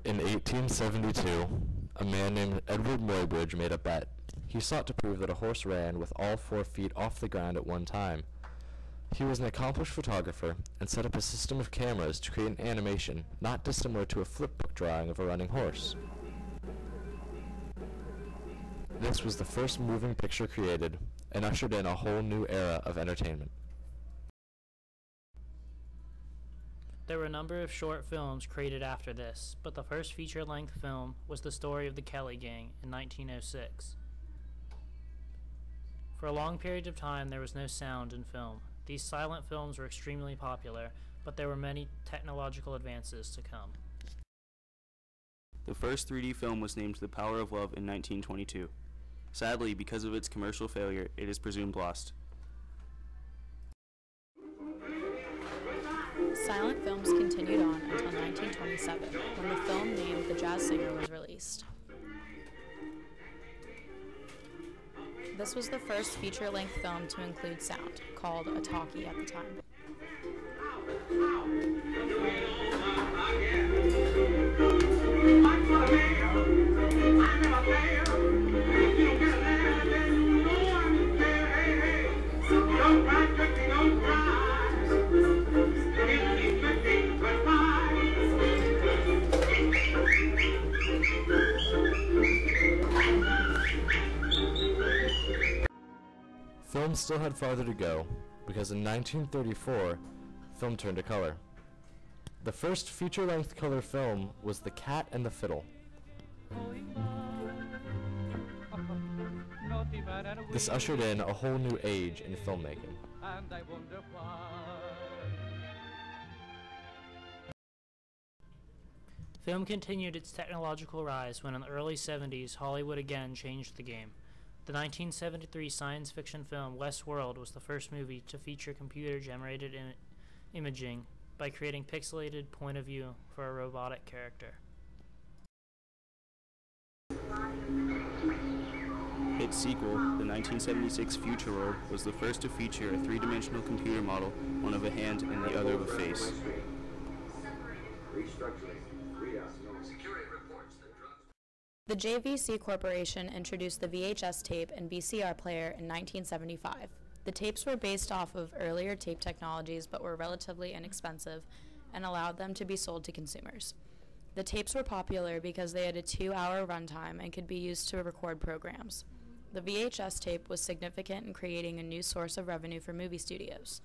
In 1872, a man named Edward Muybridge made a bet. He sought to prove that a horse ran with all 4 feet off the ground at one time. He was an accomplished photographer and set up a system of cameras to create an animation not dissimilar to a flipbook drawing of a running horse. This was the first moving picture created and ushered in a whole new era of entertainment. There were a number of short films created after this, but the first feature-length film was The Story of the Kelly Gang in 1906. For a long period of time, there was no sound in film. These silent films were extremely popular, but there were many technological advances to come. The first 3D film was named The Power of Love in 1922. Sadly, because of its commercial failure, it is presumed lost. Silent films continued on until 1927, when the film named The Jazz Singer was released. This was the first feature-length film to include sound, called a talkie at the time. Film still had farther to go, because in 1934, film turned to color. The first feature-length color film was The Cat and the Fiddle. This ushered in a whole new age in filmmaking. Film continued its technological rise when in the early 70s, Hollywood again changed the game. The 1973 science fiction film Westworld was the first movie to feature computer-generated imaging by creating pixelated point of view for a robotic character. Its sequel, the 1976 Future World, was the first to feature a 3-dimensional computer model, one of a hand and the other of a face. The JVC Corporation introduced the VHS tape and VCR player in 1975. The tapes were based off of earlier tape technologies but were relatively inexpensive and allowed them to be sold to consumers. The tapes were popular because they had a 2-hour runtime and could be used to record programs. The VHS tape was significant in creating a new source of revenue for movie studios.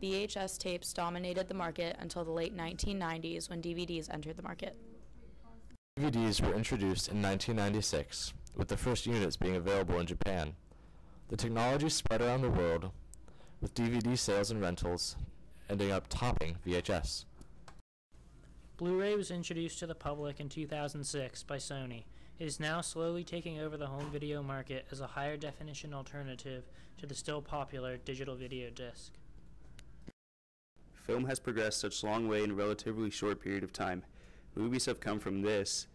VHS tapes dominated the market until the late 1990s when DVDs entered the market. DVDs were introduced in 1996, with the first units being available in Japan. The technology spread around the world, with DVD sales and rentals ending up topping VHS. Blu-ray was introduced to the public in 2006 by Sony. It is now slowly taking over the home video market as a higher definition alternative to the still popular digital video disc. Film has progressed such a long way in a relatively short period of time. Movies have come from this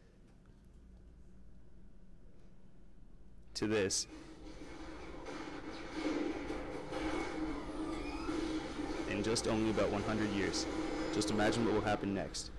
to this in just only about 100 years. Just imagine what will happen next.